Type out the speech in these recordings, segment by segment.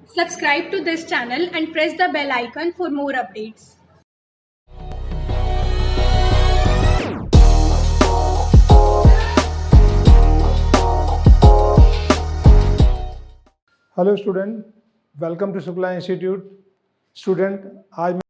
Subscribe to this channel and press the bell icon for more updates. Hello student, welcome to Shukla institute. Student, आज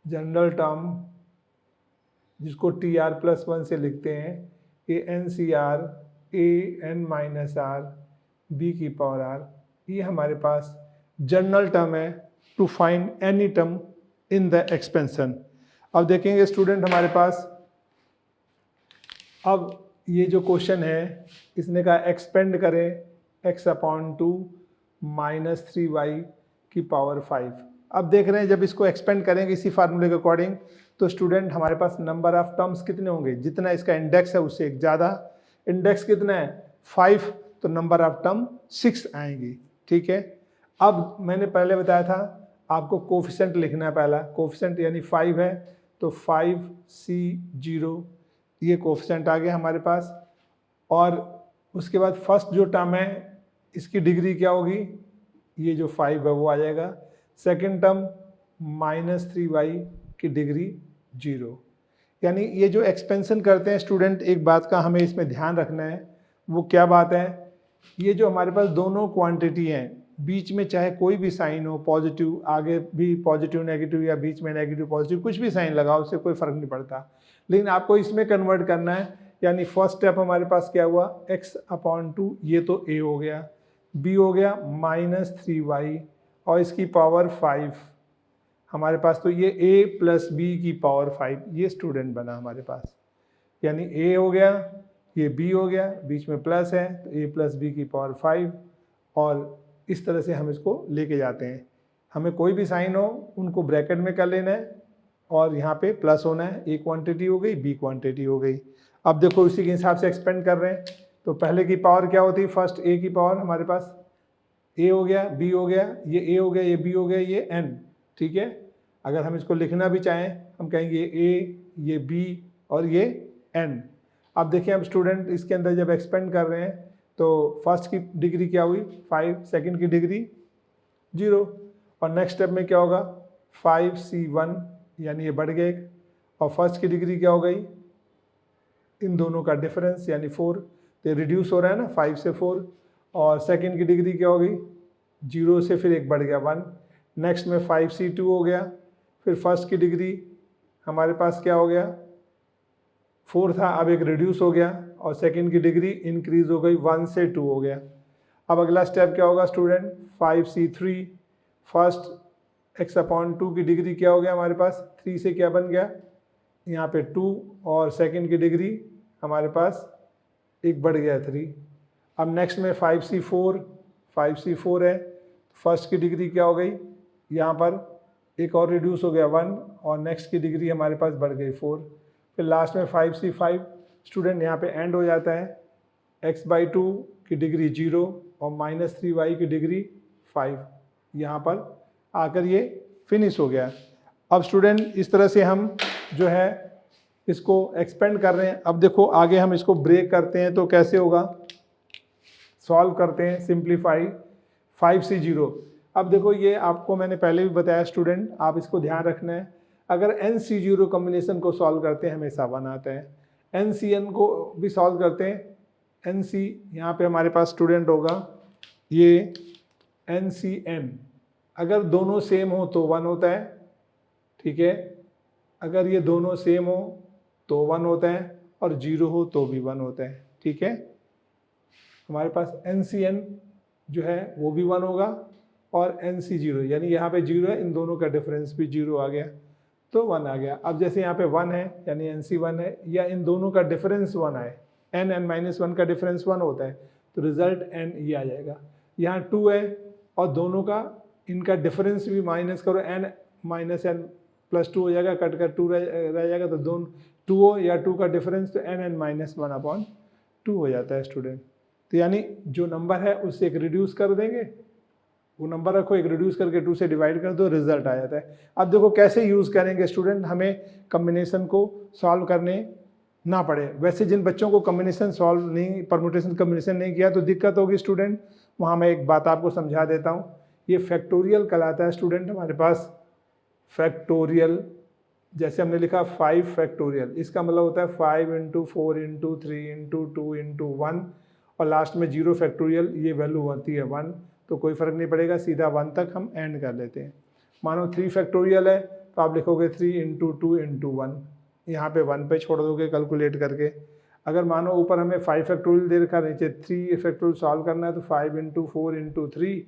general term जिसको TR+1 से लिखते हैं, ANCR AN-R B⁻R, ये हमारे पास जनरल टर्म है to find any term in the expansion. अब देखेंगे स्टूडेंट, हमारे पास अब ये जो क्वेश्चन है, इसने कहा एक्सपेंड करें x/2 -3y⁵। अब देख रहे हैं, जब इसको एक्सपेंड करेंगे इसी फार्मूले के अकॉर्डिंग, तो स्टूडेंट हमारे पास नंबर ऑफ टर्म्स कितने होंगे, जितना इसका इंडेक्स है उससे एक ज़्यादा। इंडेक्स कितना है 5, तो नंबर ऑफ टर्म 6 आएंगी। ठीक है, अब मैंने पहले बताया था आपको कोफिशेंट लिखना है। पहला कोफिशेंट यानी 5 है तो 5C0 ये कोफिशेंट आ गया हमारे पास। और उसके बाद फर्स्ट जो टर्म है इसकी डिग्री क्या होगी, ये जो 5 है वो आ जाएगा। सेकेंड टर्म -3y की डिग्री 0। यानी ये जो एक्सपेंशन करते हैं स्टूडेंट, एक बात का हमें इसमें ध्यान रखना है, वो क्या बात है, ये जो हमारे पास दोनों क्वांटिटी हैं, बीच में चाहे कोई भी साइन हो, पॉजिटिव आगे भी पॉजिटिव नेगेटिव या बीच में नेगेटिव पॉजिटिव कुछ भी साइन लगाओ, उससे कोई फर्क नहीं पड़ता, लेकिन आपको इसमें कन्वर्ट करना है। यानी फर्स्ट स्टेप हमारे पास क्या हुआ, x/2, ये तो a हो गया, b हो गया -3y और इसकी पावर 5 हमारे पास, तो ये a + b की पावर 5 ये स्टूडेंट बना हमारे पास। यानी a हो गया, ये b हो गया, बीच में प्लस है तो a + b की पावर 5, और इस तरह से हम इसको लेके जाते हैं। हमें कोई भी साइन हो उनको ब्रैकेट में कर लेना है और यहाँ पे प्लस होना है। a क्वांटिटी हो गई, b क्वांटिटी हो गई। अब देखो उसी के हिसाब से एक्सपेंड कर रहे हैं, तो पहले की पावर क्या होती है, फर्स्ट a की पावर हमारे पास a हो गया, b हो गया, ये a हो गया, ये b हो गया, ये n। ठीक है, अगर हम इसको लिखना भी चाहें हम कहेंगे ये a, ये b और ये n। अब देखिए हम स्टूडेंट इसके अंदर जब एक्सपेंड कर रहे हैं तो फर्स्ट की डिग्री क्या हुई 5, सेकंड की डिग्री 0, और नेक्स्ट स्टेप में क्या होगा 5C1 यानी ये बढ़ गया एक, और फर्स्ट की डिग्री क्या हो गई, इन दोनों का डिफरेंस यानी 4, तो रिड्यूस हो रहा है ना 5 से 4, और सेकंड की डिग्री क्या हो गई 0 से फिर एक बढ़ गया 1, नेक्स्ट में 5C2 हो गया, फिर फर्स्ट की डिग्री हमारे पास क्या हो गया 4 था, अब एक रिड्यूस हो गया, और सेकंड की डिग्री इंक्रीज हो गई 1 से 2 हो गया। अब अगला स्टेप क्या होगा स्टूडेंट 5C3, फर्स्ट x/2 की डिग्री क्या हो गया हमारे पास 3 से क्या बन गया यहाँ पे 2, और सेकंड की डिग्री हमारे पास एक बढ़ गया 3। अब नेक्स्ट में 5C4 है, फर्स्ट की डिग्री क्या हो गई यहाँ पर एक और रिड्यूस हो गया 1, और नेक्स्ट की डिग्री हमारे पास बढ़ गई 4, फिर लास्ट में 5C5 स्टूडेंट यहाँ पे एंड हो जाता है, x/2 की डिग्री 0 और -3y की डिग्री 5, यहाँ पर आकर ये फिनिश हो गया। अब स्टूडेंट इस तरह से हम जो है इसको एक्सपेंड कर रहे हैं। अब देखो आगे हम इसको ब्रेक करते हैं तो कैसे होगा, सॉल्व करते हैं, सिंप्लीफाई 5C0। अब देखो ये आपको मैंने पहले भी बताया स्टूडेंट, आप इसको ध्यान रखना है, अगर NC0 कॉम्बिनेशन को सॉल्व करते हैं हमेशा 1 आता है, NCN को भी सॉल्व करते हैं, NC यहाँ पे हमारे पास स्टूडेंट होगा ये NCN, अगर दोनों सेम हो तो 1 होता है। ठीक है, अगर ये दोनों सेम हो तो 1 होता है, और 0 हो तो भी 1 होता है। ठीक है, हमारे पास NCN जो है वो भी 1 होगा, और NC0 यानी यहाँ पे 0 है, इन दोनों का डिफरेंस भी 0 आ गया तो 1 आ गया। अब जैसे यहाँ पे 1 है यानी NC1 है, या इन दोनों का डिफरेंस 1 आए, n-1 का डिफरेंस 1 होता है, तो रिजल्ट n ये आ जाएगा। यहाँ 2 है और दोनों का इनका डिफरेंस भी माइनस करो, n - n + 2 हो जाएगा, कट कर 2 रह जाएगा, तो दोनों 2 हो या 2 का डिफरेंस तो n-1/2 हो जाता है स्टूडेंट। तो यानी जो नंबर है उससे एक रिड्यूस कर देंगे, वो नंबर रखो, एक रिड्यूस करके 2 से डिवाइड कर दो, रिजल्ट आ जाता है। अब देखो कैसे यूज़ करेंगे स्टूडेंट, हमें कम्बिनेशन को सॉल्व करने ना पड़े। वैसे जिन बच्चों को कम्बिनेशन सॉल्व नहीं, परमुटेशन कम्बिनेशन नहीं किया तो दिक्कत होगी स्टूडेंट, वहाँ मैं एक बात आपको समझा देता हूँ। ये फैक्टोरियल कहलाता है स्टूडेंट हमारे पास, फैक्टोरियल। जैसे हमने लिखा 5 फैक्टोरियल, इसका मतलब होता है 5 × 4 × 3 × 2 × 1, और लास्ट में 0 फैक्टोरियल, ये वैल्यू होती है 1, तो कोई फ़र्क नहीं पड़ेगा, सीधा 1 तक हम एंड कर लेते हैं। मानो 3 फैक्टोरियल है तो आप लिखोगे 3 × 2 × 1, यहाँ पे 1 पे छोड़ दोगे कैलकुलेट करके। अगर मानो ऊपर हमें 5 फैक्टोरियल दे रखा, नीचे 3 फैक्टोरियल सॉल्व करना है, तो 5 × 4 × 3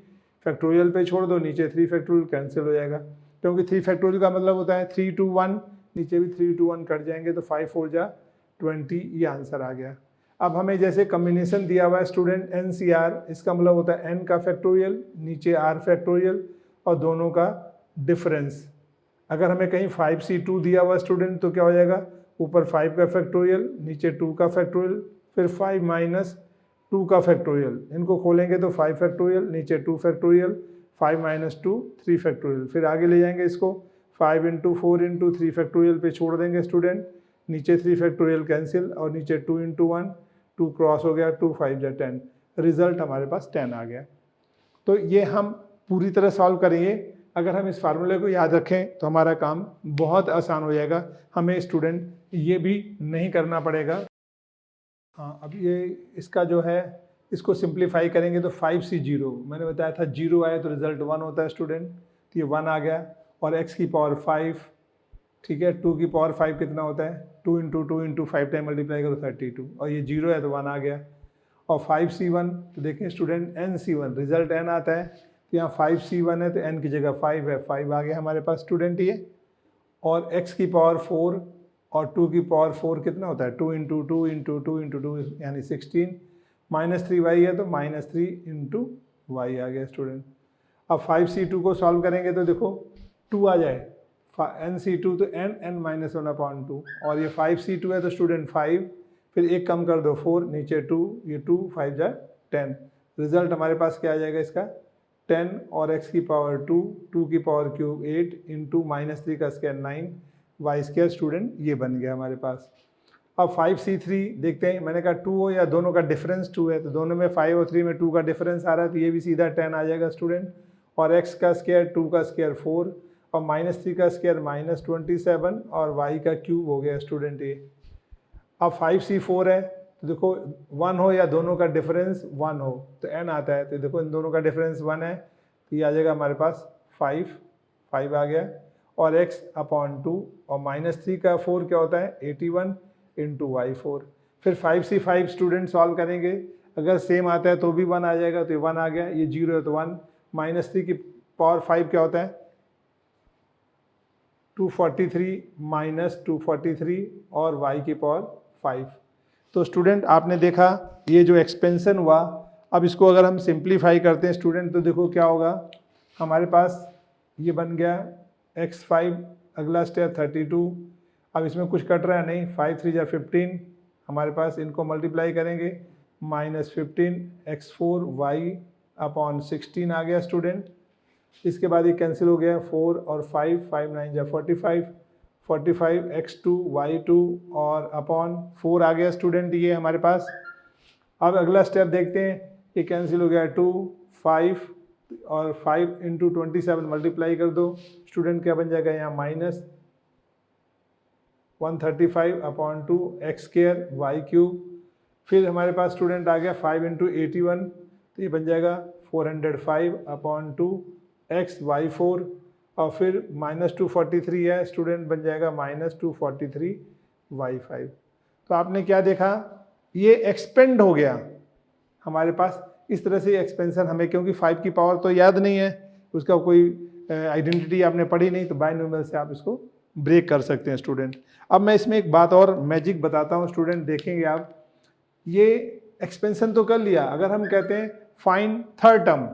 फैक्टोरियल पे छोड़ दो, नीचे 3 फैक्टोरियल कैंसिल हो जाएगा, क्योंकि 3 फैक्टोरियल का मतलब होता है 3 to 1, नीचे भी 3 to 1 कट जाएंगे, तो 5 4 जा 20, ये आंसर आ गया। अब हमें जैसे कम्बिनेशन दिया हुआ है स्टूडेंट NCR, इसका मतलब होता है n का फैक्टोरियल, नीचे r फैक्टोरियल, और दोनों का डिफरेंस अगर हमें कहीं 5c2 दिया हुआ स्टूडेंट तो क्या हो जाएगा, ऊपर 5 का फैक्टोरियल, नीचे 2 का फैक्टोरियल, फिर 5 माइनस 2 का फैक्टोरियल, इनको खोलेंगे तो 5 फैक्टोरियल, नीचे 2 फैक्टोरियल, 5 माइनस 2 3 फैक्टोरियल, फिर आगे ले जाएंगे इसको 5 इंटू 4 इंटू 3 फैक्टोरियल पे छोड़ देंगे स्टूडेंट, नीचे 3 फैक्टोरियल कैंसिल और नीचे 2 इंटू 1, 2 क्रॉस हो गया, 2 5 जा 10, रिजल्ट हमारे पास 10 आ गया। तो ये हम पूरी तरह सॉल्व करेंगे। अगर हम इस फार्मूले को याद रखें तो हमारा काम बहुत आसान हो जाएगा, हमें स्टूडेंट ये भी नहीं करना पड़ेगा। हाँ, अब ये इसका जो है इसको सिंप्लीफाई करेंगे तो 5c0, मैंने बताया था 0 आए तो रिजल्ट 1 होता है स्टूडेंट, तो ये 1 आ गया, और x की पावर 5, ठीक है, 2 की पावर 5 कितना होता है, 2 इंटू 5 टाइम मल्टीप्लाई करो 32, और ये 0 है तो 1 आ गया। और 5c1 तो देखें स्टूडेंट nc1, रिजल्ट n आता है, तो यहाँ 5c1 है तो n की जगह 5 है, 5 आ गया हमारे पास स्टूडेंट ये। और x की पावर 4 और 2 की पावर 4 कितना होता है, 2 इंटू 2 इंटू 2 इंटू 2 यानी 16, माइनस 3y है तो माइनस 3 इंटू वाई आ गया स्टूडेंट। अब 5c2 को सॉल्व करेंगे तो देखो 2 आ जाए, nc2 तो n माइनस 1/2, और ये 5c2 है तो स्टूडेंट 5, फिर एक कम कर दो 4, नीचे 2, ये 2 5 जा 10, रिजल्ट हमारे पास क्या आ जाएगा इसका 10, और x की पावर 2, 2 की पावर क्यूब 8 इंटू माइनस 3 का स्क्वायर 9, वाई स्क्वायर स्टूडेंट ये बन गया हमारे पास। अब 5c3 देखते हैं, मैंने कहा 2 हो या दोनों का डिफरेंस 2 है, तो दोनों में 5 और 3 में 2 का डिफरेंस आ रहा है, तो ये भी सीधा 10 आ जाएगा स्टूडेंट। और x का स्क्वायर 2 का स्क्वायर 4 और माइनस 3 का स्क्वायर माइनस 27 और y का क्यूब हो गया स्टूडेंट ये। अब 5c4 है तो देखो 1 हो या दोनों का डिफरेंस 1 हो तो n आता है, तो देखो इन दोनों का डिफरेंस 1 है, तो ये आ जाएगा हमारे पास 5 आ गया, और x/2 और माइनस 3 का 4 क्या होता है 81 इंटू y4। फिर 5c5 स्टूडेंट सॉल्व करेंगे, अगर सेम आता है तो भी 1 आ जाएगा, तो ये 1 आ गया, ये 0 है तो 1, माइनस 3 की पावर 5 क्या होता है 243 माइनस 243 और y की पावर 5। तो स्टूडेंट आपने देखा ये जो एक्सपेंशन हुआ, अब इसको अगर हम सिंप्लीफाई करते हैं स्टूडेंट तो देखो क्या होगा, हमारे पास ये बन गया x5, अगला स्टेप 32, अब इसमें कुछ कट रहा है नहीं, 5 3 जा 15, हमारे पास इनको मल्टीप्लाई करेंगे, माइनस 15 x4 y/16 आ गया स्टूडेंट। इसके बाद ये कैंसिल हो गया, 4 और 5, 5 9 जा 45 x2 y2 और अपॉन 4 आ गया स्टूडेंट ये हमारे पास। अब अगला स्टेप देखते हैं, ये कैंसिल हो गया 2 5 और 5 इंटू 27 मल्टीप्लाई कर दो स्टूडेंट, क्या बन जाएगा यहाँ minus 135/2 x square Y cube. फिर हमारे पास स्टूडेंट आ गया 5 इंटू 81, तो ये बन जाएगा 405/2 x y4, और फिर माइनस 243 है स्टूडेंट, बन जाएगा माइनस 243 y5। तो आपने क्या देखा, ये एक्सपेंड हो गया हमारे पास, इस तरह से एक्सपेंशन हमें, क्योंकि 5 की पावर तो याद नहीं है, उसका कोई आइडेंटिटी आपने पढ़ी नहीं, तो बायनोमियल से आप इसको ब्रेक कर सकते हैं स्टूडेंट। अब मैं इसमें एक बात और मैजिक बताता हूँ स्टूडेंट, देखेंगे आप, ये एक्सपेंशन तो कर लिया, अगर हम कहते हैं फाइंड थर्ड टर्म,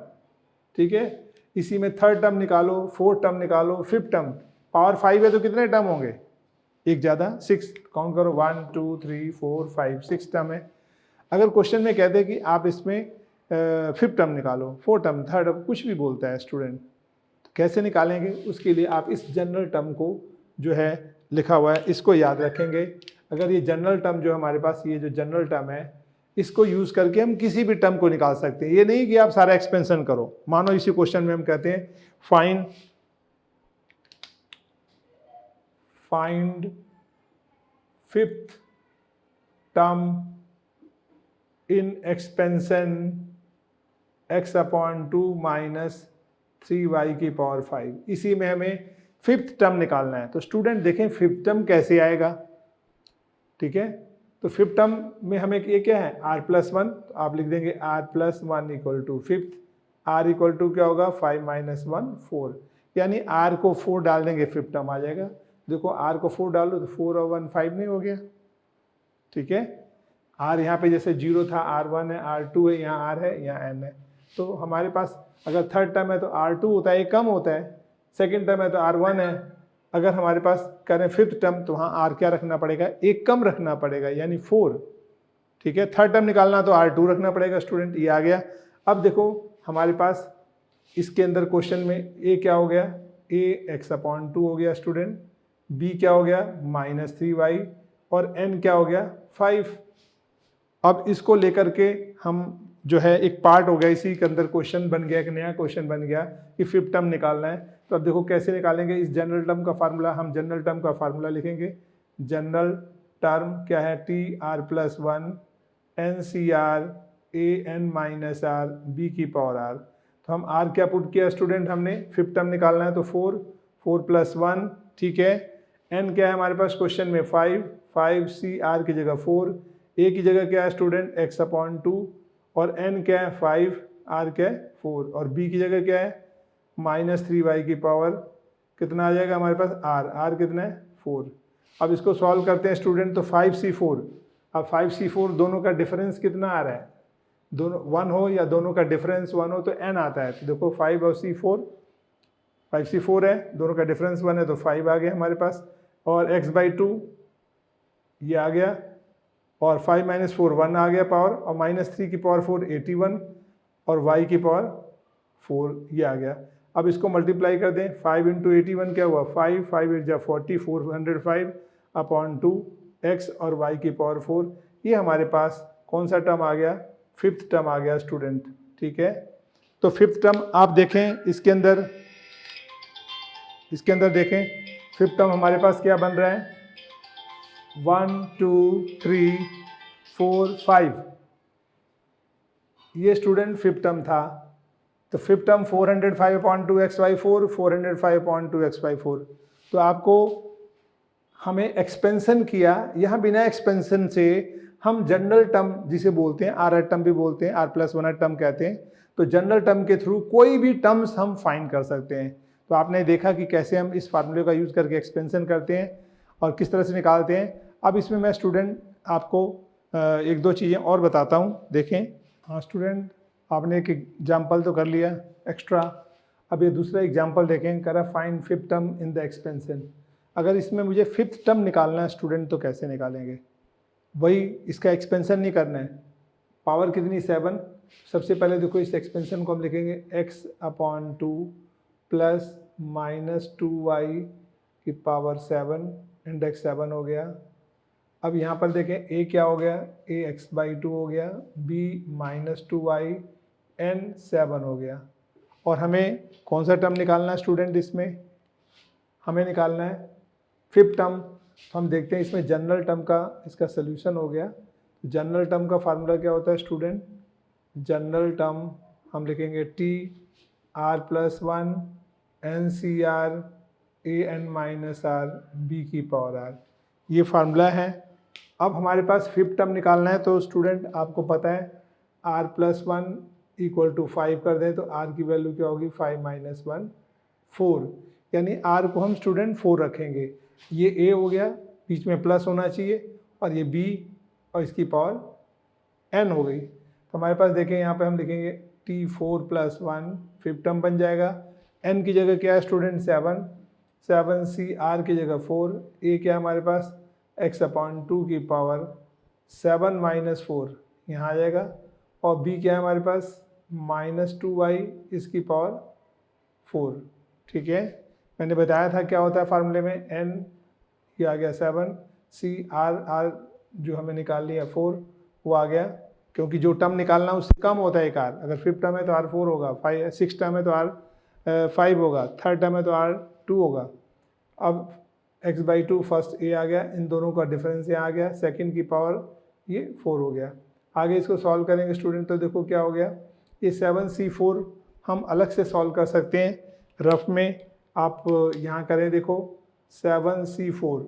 ठीक है, इसी में थर्ड टर्म निकालो, फोर्थ टर्म निकालो, फिफ्थ टर्म, पावर 5 है तो कितने टर्म होंगे, एक ज़्यादा 6, काउंट करो 1 2 3 4 5 6 टर्म है। अगर क्वेश्चन में कहते हैं कि आप इसमें फिफ्थ टर्म निकालो, फोर्थ टर्म, थर्ड टर्म, कुछ भी बोलता है स्टूडेंट, तो कैसे निकालेंगे, उसके लिए आप इस जनरल टर्म को जो है लिखा हुआ है इसको याद रखेंगे। अगर ये जनरल टर्म जो हमारे पास, ये जो जनरल टर्म है, इसको यूज़ करके हम किसी भी टर्म को निकाल सकते हैं, ये नहीं कि आप सारा एक्सपेंशन करो। मानो इसी क्वेश्चन में हम कहते हैं find fifth term in expansion x/2 minus 3y की पावर 5, इसी में हमें फिफ्थ टर्म निकालना है। तो स्टूडेंट देखें फिफ्थ टर्म कैसे आएगा, ठीक है, तो फिफ्थ टर्म में हमें ये क्या है r+1, तो आप लिख देंगे r+1 equal to fifth, r equal to क्या होगा 5 - 1 4, यानी r को 4 डाल देंगे फिफ्थ टर्म आ जाएगा। देखो r को 4 डालो तो 4 और 1 5 नहीं हो गया, ठीक है, r यहाँ पे जैसे 0 था, r1 है, r2 है, यहाँ r है, यहाँ n है। तो हमारे पास अगर थर्ड टर्म है तो r2 होता है, एक कम होता है, सेकेंड टर्म है तो r1 है, अगर हमारे पास करें फिफ्थ टर्म तो वहाँ आर क्या रखना पड़ेगा, एक कम रखना पड़ेगा यानी 4, ठीक है। थर्ड टर्म निकालना तो R2 रखना पड़ेगा स्टूडेंट, ये आ गया। अब देखो हमारे पास इसके अंदर क्वेश्चन में ए क्या हो गया, ए x/2 हो गया स्टूडेंट, बी क्या हो गया -3y और n क्या हो गया 5। अब इसको लेकर के हम जो है एक पार्ट हो गया, इसी के अंदर क्वेश्चन बन गया, एक नया क्वेश्चन बन गया कि फिफ्थ टर्म निकालना है। तो अब देखो कैसे निकालेंगे इस जनरल टर्म का फार्मूला, हम जनरल टर्म का फार्मूला लिखेंगे। जनरल टर्म क्या है, TR+1 NCR AN-R B की पावर R। तो हम R क्या पुट किया स्टूडेंट, हमने फिफ्थ टर्म निकालना है तो 4+1, ठीक है। N क्या है हमारे पास क्वेश्चन में 5 CR की जगह 4, A की जगह क्या है स्टूडेंट x/2 और N क्या है 5, R क्या है 4 और B की जगह क्या है -3y की पावर कितना आ जाएगा हमारे पास R कितना है 4। अब इसको सॉल्व करते हैं स्टूडेंट तो 5C4, अब 5C4 दोनों का डिफरेंस कितना आ रहा है, दोनों 1 हो या दोनों का डिफरेंस 1 हो तो n आता है। तो देखो 5 और C4 है, दोनों का डिफरेंस 1 है तो 5 आ गया हमारे पास, और x/2 ये आ गया, और 5 - 4 1 आ गया पावर, और -3 की पावर 4 81 और y की पावर 4 ये आ गया। अब इसको मल्टीप्लाई कर दें, 5 × 81 क्या हुआ 5, 5 × 40 405/2 x और y की पावर 4। ये हमारे पास कौन सा टर्म आ गया, फिफ्थ टर्म आ गया स्टूडेंट, ठीक है। तो फिफ्थ टर्म आप देखें इसके अंदर देखें फिफ्थ टर्म हमारे पास क्या बन रहा है 1 2 3 4 5, ये स्टूडेंट फिफ्थ टर्म था। तो फिफ्थ टर्म 405/2x/4 405/2x/4। तो आपको हमें एक्सपेंशन किया, यहाँ बिना एक्सपेंशन से हम जनरल टर्म जिसे बोलते हैं R टर्म भी बोलते हैं, R+1 टर्म कहते हैं, तो जनरल टर्म के थ्रू कोई भी टर्म्स हम फाइंड कर सकते हैं। तो आपने देखा कि कैसे हम इस फार्मूले का यूज़ करके एक्सपेंशन करते हैं और किस तरह से निकालते हैं। अब इसमें मैं स्टूडेंट आपको एक दो चीज़ें और बताता हूँ, देखें। हाँ स्टूडेंट, आपने एक एग्जाम्पल तो कर लिया एक्स्ट्रा, अब ये दूसरा एग्जाम्पल देखें, करा find fifth term in the expansion. अगर इसमें मुझे फिफ्थ टर्म निकालना है स्टूडेंट तो कैसे निकालेंगे, वही इसका एक्सपेंशन नहीं करना है। पावर कितनी 7, सबसे पहले देखो इस एक्सपेंशन को हम लिखेंगे x/2 प्लस -2y की पावर 7, इंडेक्स 7 हो गया। अब यहाँ पर देखें a क्या हो गया, a x/2 हो गया, b -2y n 7 हो गया। और हमें कौन सा टर्म निकालना है स्टूडेंट, इसमें हमें निकालना है फिफ्थ टर्म। तो हम देखते हैं इसमें जनरल टर्म का इसका सोल्यूशन हो गया। जनरल टर्म का फार्मूला क्या होता है स्टूडेंट, जनरल टर्म हम लिखेंगे TR+1 NCR AN-R B की पावर R, ये फार्मूला है। अब हमारे पास फिफ्थ टर्म निकालना है तो स्टूडेंट आपको पता है R+1 = 5 कर दें तो R की वैल्यू क्या होगी 5 - 1 4, यानी R को हम स्टूडेंट 4 रखेंगे। ये A हो गया, बीच में प्लस होना चाहिए, और ये B और इसकी पावर N हो गई। तो हमारे पास देखें यहाँ पे हम लिखेंगे T4+1 फिफ्थ टर्म बन जाएगा। N की जगह क्या है स्टूडेंट 7 CR की जगह 4, A क्या है हमारे पास x/2 की पावर 7 - 4 यहाँ आ जाएगा, और B क्या है हमारे पास -2y इसकी पावर 4, ठीक है। मैंने बताया था क्या होता है फार्मूले में, n ये आ गया 7, CR जो हमें निकाल लिया 4 वो आ गया, क्योंकि जो टर्म निकालना उससे कम होता है एक R। अगर फिफ्थ टर्म है तो R4 होगा, 6 टर्म है तो R5 होगा, थर्ड टर्म है तो R2 होगा। अब x/2 फर्स्ट A आ गया, इन दोनों का डिफरेंस यहाँ आ गया, सेकंड की पावर ये 4 हो गया। आगे इसको सॉल्व करेंगे स्टूडेंट तो देखो क्या हो गया, ये 7C4 हम अलग से सॉल्व कर सकते हैं, रफ में आप यहाँ करें, देखो 7C4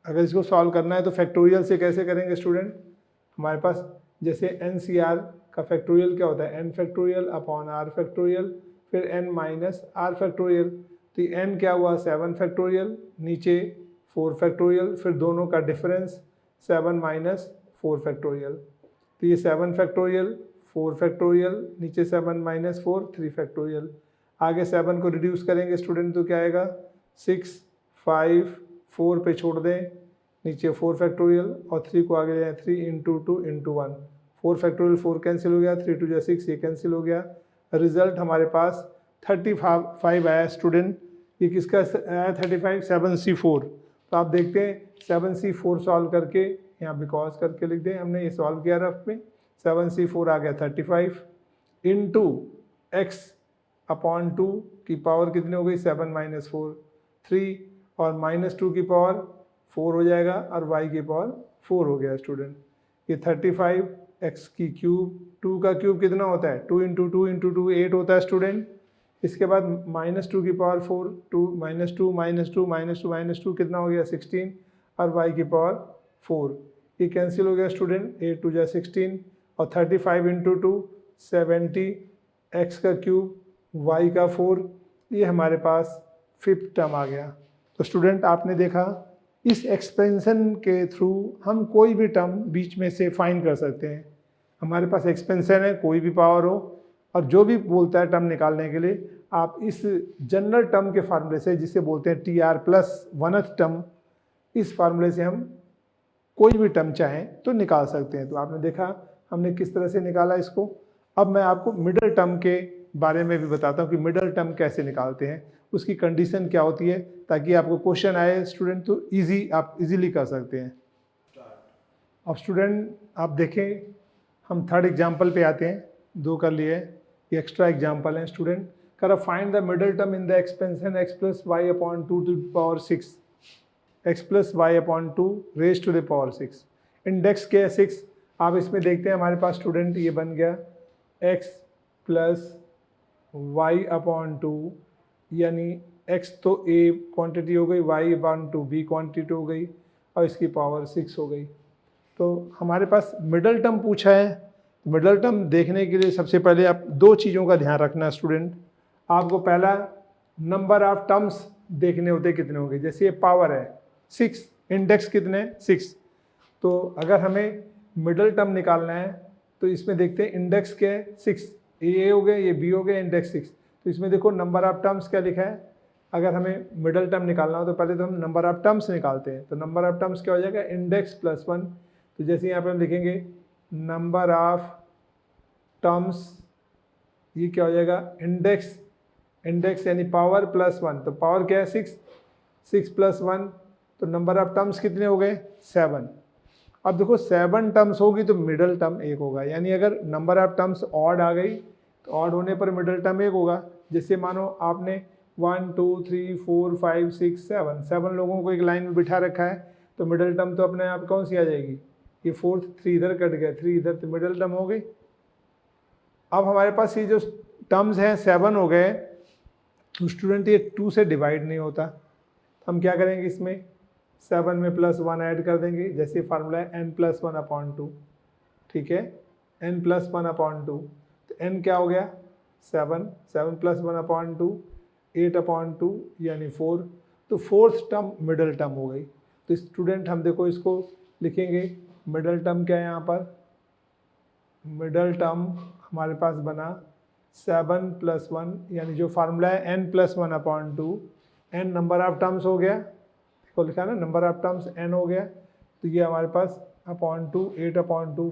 अगर इसको सॉल्व करना है तो फैक्टोरियल से कैसे करेंगे स्टूडेंट, हमारे पास जैसे NCR का फैक्टोरियल क्या होता है n⁻r⁴ फिर n-r⁴, तो n क्या हुआ 7 फैक्टोरियल, नीचे 4 फैक्टोरियल, फिर दोनों का डिफरेंस 7 - 4 फैक्टोरियल। तो ये 7 फैक्टोरियल 4 फैक्टोरियल, नीचे 7 - 4 3 फैक्टोरियल। आगे 7 को रिड्यूस करेंगे स्टूडेंट तो क्या आएगा 6 5 4 पे छोड़ दें, नीचे 4 फैक्टोरियल और 3 को आगे ले जाएं, 3 इंटू 2 इंटू 1, 4 फैक्टोरियल 4 कैंसिल हो गया, 3 2 6 ये कैंसिल हो गया। रिजल्ट हमारे पास 35 आया स्टूडेंट। ये किसका आया 35? 7C4। तो आप देखते हैं 7C4 सॉल्व करके यहाँ बिकॉज करके लिख दें, हमने ये सॉल्व किया रफ में। 7C4 आ गया 35 इंटू x अपॉन 2 की पावर कितनी हो गई 7 माइनस 4 3 और माइनस 2 की पावर 4 हो जाएगा और y की पावर 4 हो गया स्टूडेंट। ये 35 x की क्यूब, 2 का क्यूब कितना होता है 2 इंटू 2 इंटू 2 8 होता है स्टूडेंट। इसके बाद माइनस 2 की power 4 2 minus 2 minus 2 minus 2 minus 2 कितना हो गया 16 और y की पावर 4। ये कैंसिल हो गया स्टूडेंट, 8 2 16 और 35 इंटू 2 70 x का क्यूब y का 4, ये हमारे पास 5th टर्म आ गया। तो स्टूडेंट आपने देखा इस एक्सपेंशन के थ्रू हम कोई भी टर्म बीच में से फाइंड कर सकते हैं। हमारे पास एक्सपेंशन है, कोई भी पावर हो, और जो भी बोलता है टर्म निकालने के लिए आप इस जनरल टर्म के फार्मूले से, जिसे बोलते हैं TR प्लस 1th टर्म, इस फार्मूले से हम कोई भी टर्म चाहें तो निकाल सकते हैं। तो आपने देखा हमने किस तरह से निकाला इसको। अब मैं आपको मिडल टर्म के बारे में भी बताता हूँ कि मिडल टर्म कैसे निकालते हैं, उसकी कंडीशन क्या होती है, ताकि आपको क्वेश्चन आए स्टूडेंट तो आप इजीली कर सकते हैं। अब स्टूडेंट आप देखें, हम थर्ड एग्जाम्पल पे आते हैं, 2 कर लिए, ये एक्स्ट्रा एग्जाम्पल है स्टूडेंट। कर find the middle term in the expansion x plus Y upon 2 to the power 6, x plus Y upon 2 raise to the power 6। Index क्या है 6। आप इसमें देखते हैं हमारे पास स्टूडेंट ये बन गया x प्लस वाई अपॉन 2, यानी x तो a क्वांटिटी हो गई, y अपॉन 2 b क्वांटिटी हो गई और इसकी पावर 6 हो गई। तो हमारे पास मिडल टर्म पूछा है। मिडल टर्म देखने के लिए सबसे पहले आप 2 चीज़ों का ध्यान रखना स्टूडेंट। आपको पहला नंबर ऑफ टर्म्स देखने होते कितने होंगे। जैसे ये पावर है 6, इंडेक्स कितने 6, तो अगर हमें मिडल टर्म निकालना है तो इसमें देखते हैं इंडेक्स क्या है 6, ये हो गया, ये b हो गया, इंडेक्स 6। तो इसमें देखो नंबर ऑफ टर्म्स क्या लिखा है। अगर हमें मिडल टर्म निकालना हो तो पहले तो हम नंबर ऑफ टर्म्स निकालते हैं। तो नंबर ऑफ टर्म्स क्या हो जाएगा इंडेक्स प्लस 1। तो जैसे यहाँ पे हम लिखेंगे नंबर ऑफ टर्म्स, ये क्या हो जाएगा इंडेक्स यानी पावर प्लस 1। तो पावर क्या है 6 प्लस 1, तो नंबर ऑफ टर्म्स कितने हो गए 7। अब देखो 7 टर्म्स होगी तो मिडल टर्म 1 होगा, यानी अगर नंबर ऑफ टर्म्स ऑड आ गई तो ऑड होने पर मिडल टर्म 1 होगा। जैसे मानो आपने 1 2 3 4 5 6 7 लोगों को एक लाइन में बिठा रखा है, तो मिडल टर्म तो अपने आप कौन सी आ जाएगी, ये 4th 3 इधर कट गया 3 इधर, तो मिडल टर्म हो गई। अब हमारे पास ये जो टर्म्स हैं 7 हो गए, तो स्टूडेंट ये 2 से डिवाइड नहीं होता। हम क्या करेंगे, इसमें 7 में प्लस 1 ऐड कर देंगे। जैसे फार्मूला है n प्लस 1 अपॉन 2, ठीक है, n प्लस 1 अपॉन 2, तो n क्या हो गया 7 प्लस 1 अपॉन 2 8 अपॉन 2 यानी 4। तो 4th टर्म मिडल टर्म हो गई। तो स्टूडेंट हम देखो इसको लिखेंगे, मिडल टर्म क्या है यहाँ पर, मिडल टर्म हमारे पास बना 7 प्लस 1, यानी जो फार्मूला है n plus 1 upon 2, n number of terms हो गया, तो लिखा ना नंबर ऑफ टर्म्स n हो गया, तो ये हमारे पास upon 2 8 upon 2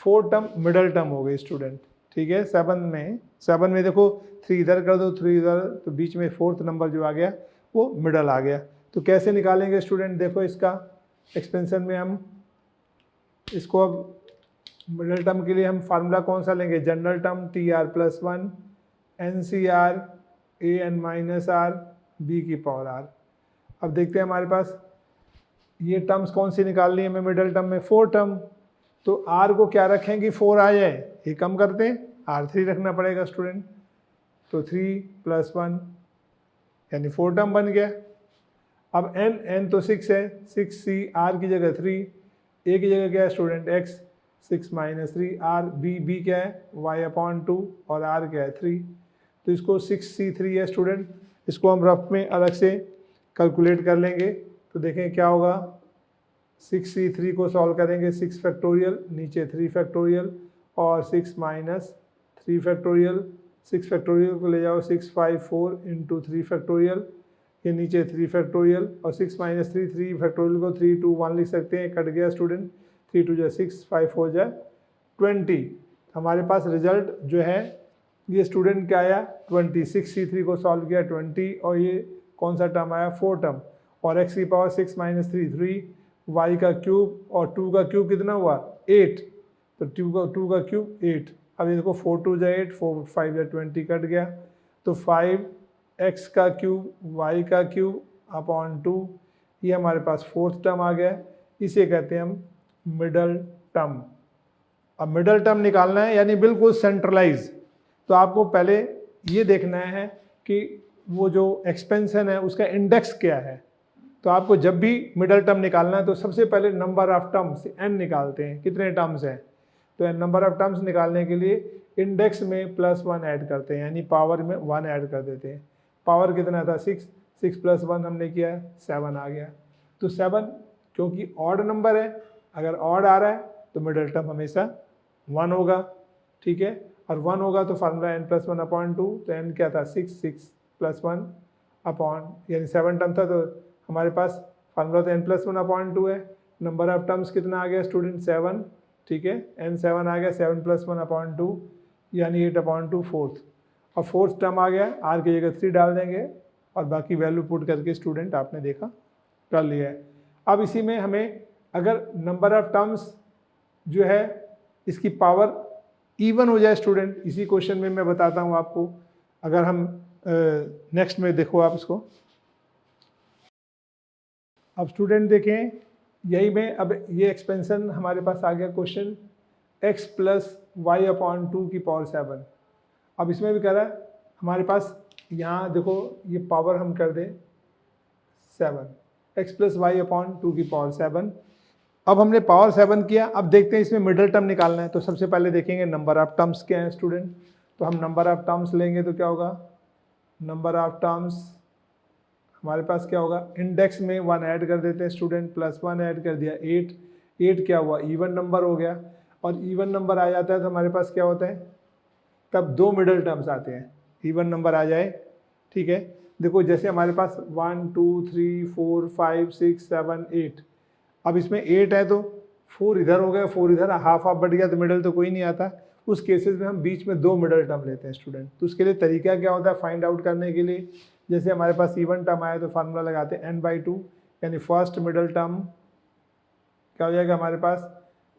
4th term middle term हो गई स्टूडेंट, ठीक है। 7 में देखो 3 इधर कर दो 3 इधर, तो बीच में 4th नंबर जो आ गया वो मिडल आ गया। तो कैसे निकालेंगे स्टूडेंट, देखो इसका एक्सपेंशन में हम इसको अब मिडल टर्म के लिए हम फार्मूला कौन सा लेंगे, general term TR plus 1 NCR AN minus R B की पावर R। अब देखते हैं हमारे पास ये टर्म्स कौन सी निकालनी है हमें मिडल टर्म में, 4 टर्म। तो R को क्या रखेंगे 4 आ जाए, ये कम करते हैं R3 रखना पड़ेगा स्टूडेंट। तो 3 प्लस 1 यानी 4 टर्म बन गया। अब n तो 6 है, 6C R की जगह 3, A की जगह क्या है student x, 6 minus 3 R, B क्या है y अपॉन 2 और R क्या है 3। तो इसको 6C3 है स्टूडेंट, इसको हम रफ में अलग से कैलकुलेट कर लेंगे। तो देखें क्या होगा, 6C3 को सॉल्व करेंगे 6 फैक्टोरियल, नीचे 3 फैक्टोरियल और 6 माइनस 3 फैक्टोरियल, 6 फैक्टोरियल को ले जाओ 6 5 4 इंटू 3 फैक्टोरियल, ये नीचे 3 फैक्टोरियल और 6 माइनस 3 फैक्टोरियल को 3 2 1 लिख सकते हैं, कट गया स्टूडेंट, 3 2 जा 6 5 4 जा 20। हमारे पास रिजल्ट जो है ये स्टूडेंट क्या आया 26, C3 को सॉल्व किया 20 और ये कौन सा टर्म आया 4 टर्म, और x की पावर 6 माइनस 3 y का क्यूब और 2 का क्यूब कितना हुआ 8, तो 2 का क्यूब 8। अब ये देखो 4 2 जा 8 4 5 जा 20 कट गया, तो 5x का क्यूब y का क्यूब अपॉन 2, ये हमारे पास फोर्थ टर्म आ गया, इसे कहते हैं हम मिडल टर्म। अब मिडल टर्म निकालना है यानी बिल्कुल सेंट्रलाइज, तो आपको पहले ये देखना है कि वो जो एक्सपेंशन है उसका इंडेक्स क्या है। तो आपको जब भी मिडल टर्म निकालना है तो सबसे पहले नंबर ऑफ टर्म्स n निकालते हैं, कितने टर्म्स हैं, तो नंबर ऑफ टर्म्स निकालने के लिए इंडेक्स में +1 ऐड करते हैं, यानी पावर में 1 ऐड कर देते हैं। पावर कितना था 6 + 1 हमने किया 7 आ गया, तो 7 क्योंकि ऑड नंबर है, अगर ऑड आ रहा है तो मिडल टर्म हमेशा 1 होगा, ठीक है, और 1 होगा तो फार्मूला n+1/2, तो n क्या था 6 + 1 अपॉन यानी 7 टर्म था, तो हमारे पास फार्मूला तो n+1/2 है। नंबर ऑफ टर्म्स कितना आ गया स्टूडेंट 7, ठीक है, n7 आ गया, 7 + 1/2 यानी 8/2 फोर्थ, और फोर्थ टर्म आ गया, r की जगह 3 डाल देंगे और बाकी वैल्यू पुट करके स्टूडेंट आपने देखा कर लिया है। अब इसी में हमें अगर नंबर ऑफ टर्म्स जो है इसकी पावर इवन हो जाए स्टूडेंट, इसी क्वेश्चन में मैं बताता हूँ आपको, अगर हम नेक्स्ट में देखो आप इसको। अब स्टूडेंट देखें यही में, अब ये एक्सपेंशन हमारे पास आ गया क्वेश्चन x + y/2 की पावर 7। अब इसमें भी कह रहा है हमारे पास, यहाँ देखो ये पावर हम कर दें 7, x + y/2 की पावर 7। अब हमने पावर 7 किया, अब देखते हैं इसमें मिडल टर्म निकालना है, तो सबसे पहले देखेंगे नंबर ऑफ टर्म्स क्या है स्टूडेंट, तो हम नंबर ऑफ टर्म्स लेंगे तो क्या होगा, नंबर ऑफ टर्म्स हमारे पास क्या होगा, इंडेक्स में 1 ऐड कर देते हैं स्टूडेंट, +1 ऐड कर दिया 8 क्या हुआ इवन नंबर हो गया, और इवन नंबर आ जाता है तो हमारे पास क्या होता है, तब 2 मिडल टर्म्स आते हैं, इवन नंबर आ जाए, ठीक है। देखो जैसे हमारे पास 1 2 3 4 5 6 7 8, अब इसमें 8 है तो 4 इधर हो गया, 4 इधर, हाफ बढ़ गया तो मिडल तो कोई नहीं आता, उस केसेस में हम बीच में 2 मिडल टर्म लेते हैं स्टूडेंट। तो उसके लिए तरीका क्या होता है फाइंड आउट करने के लिए, जैसे हमारे पास इवन टर्म आया तो फार्मूला लगाते हैं n/2, यानी फर्स्ट मिडल टर्म क्या हो जाएगा हमारे पास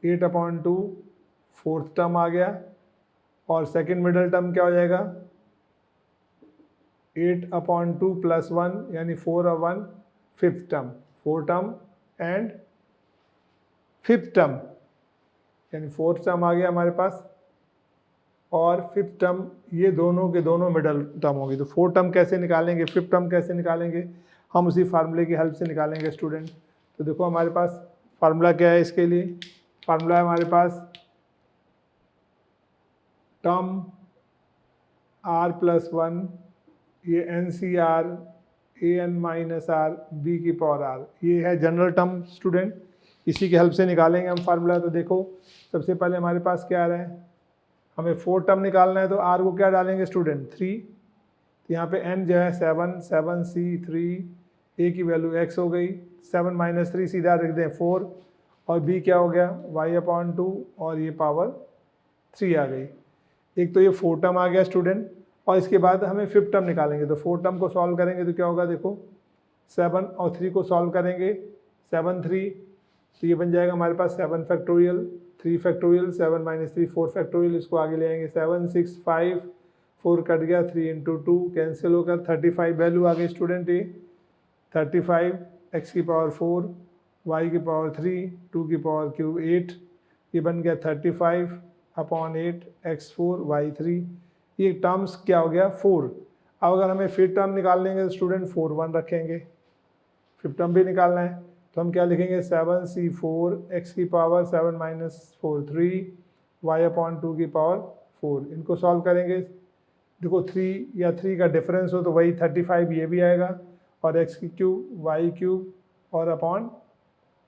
8/2, फोर्थ टर्म आ गया, और सेकंड मिडल टर्म क्या हो जाएगा 8/2 + 1 यानी 4/1, fifth term 4 term and fifth term यानी फोर्थ टर्म आ गया हमारे पास, और फिफ्थ टर्म ये दोनों के दोनों मिडल टर्म होगी। तो 4 टर्म कैसे निकालेंगे, फिफ्थ टर्म कैसे निकालेंगे, हम उसी फार्मूले की हेल्प से निकालेंगे स्टूडेंट। तो देखो हमारे पास फार्मूला क्या है इसके लिए, फार्मूला है हमारे पास टर्म r+1, ये NCR an-r b की पावर r, ये है जनरल टर्म स्टूडेंट, इसी की हेल्प से निकालेंगे हम फार्मूला। तो देखो सबसे पहले हमारे पास क्या आ रहा है, हमें 4 टर्म निकालना है, तो r को क्या डालेंगे स्टूडेंट 3, तो यहाँ पे n जो है 7 c 3, a की वैल्यू x हो गई, 7 - 3 सीधा रख दें 4, और b क्या हो गया y/2, और ये पावर 3 आ गई। एक तो ये 4 टर्म आ गया स्टूडेंट, और इसके बाद हमें फिफ्थ टर्म निकालेंगे, तो 4 टर्म को सॉल्व करेंगे तो क्या होगा, देखो 7 और 3 को सॉल्व करेंगे, 7 3, तो ये बन जाएगा हमारे पास 7 फैक्टोरियल 3 फैक्टोरियल 7 - 3 4 फैक्टोरियल, इसको आगे ले आएंगे 7 6 5 4 कट गया, 3 × 2 कैंसिल होकर 35 वैल्यू आ गई स्टूडेंट, ये 35 x की पावर 4 y की पावर 3 2 की पावर क्यूब 8, ये बन गया 35/8 x4 y3, ये टर्म्स क्या हो गया 4। अब अगर हमें फिफ्थ टर्म निकालेंगे तो स्टूडेंट 4 1 रखेंगे, फिफ्थ टर्म भी निकालना है तो हम क्या लिखेंगे 7c4 x की पावर 7 - 4 3 y/2 की पावर 4, इनको सॉल्व करेंगे। देखो 3 या 3 का डिफरेंस हो तो वही 35 ये भी आएगा, और x की क्यूब y क्यूब और अपॉन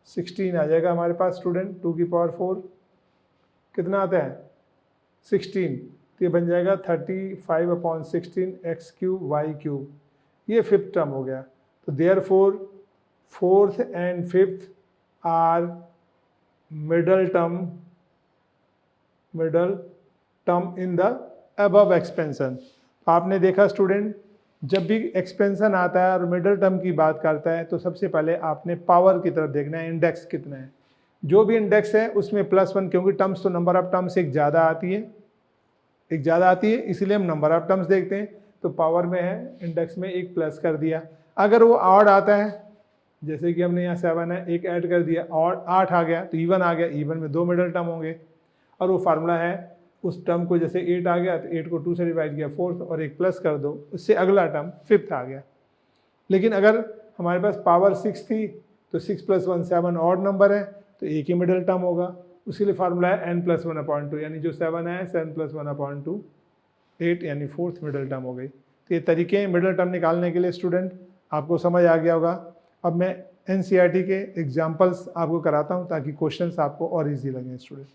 16 आ जाएगा हमारे पास स्टूडेंट, 2 की पावर 4 कितना आता है 16, तो ये बन जाएगा 35/16 x³ y³, ये फिफ्थ टर्म हो गया। तो therefore fourth and fifth are middle term in the above expansion. आपने देखा स्टूडेंट, जब भी एक्सपेंशन आता है और मिडल टर्म की बात करता है तो सबसे पहले आपने पावर की तरफ देखना है, इंडेक्स कितना है। जो भी इंडेक्स है उसमें +1, क्योंकि टर्म्स तो नंबर ऑफ टर्म्स एक ज़्यादा आती है, इसलिए हम नंबर ऑफ टर्म्स देखते हैं। तो पावर में है, इंडेक्स में एक प्लस कर दिया। अगर वो ऑड आता है, जैसे कि हमने यहाँ 7 है, एक ऐड कर दिया और 8 आ गया तो इवन आ गया, इवन में 2 मिडल टर्म होंगे। और वो फार्मूला है, उस टर्म को जैसे 8 आ गया तो 8 को 2 से डिवाइड किया, फोर्थ और एक प्लस कर दो, उससे अगला टर्म फिफ्थ आ गया। लेकिन अगर हमारे पास पावर 6 थी तो 6 + 1 7 ऑड नंबर है तो एक ही मिडल टर्म होगा। उसके लिए फार्मूला है n+1/2, यानी जो 7 है 7 + 1/2 8, यानी फोर्थ मिडल टर्म हो गई। तो ये तरीके हैं मिडल टर्म निकालने के लिए स्टूडेंट, आपको समझ आ गया होगा। अब मैं NCERT के एग्जाम्पल्स आपको कराता हूँ ताकि क्वेश्चंस आपको और ईजी लगें स्टूडेंट।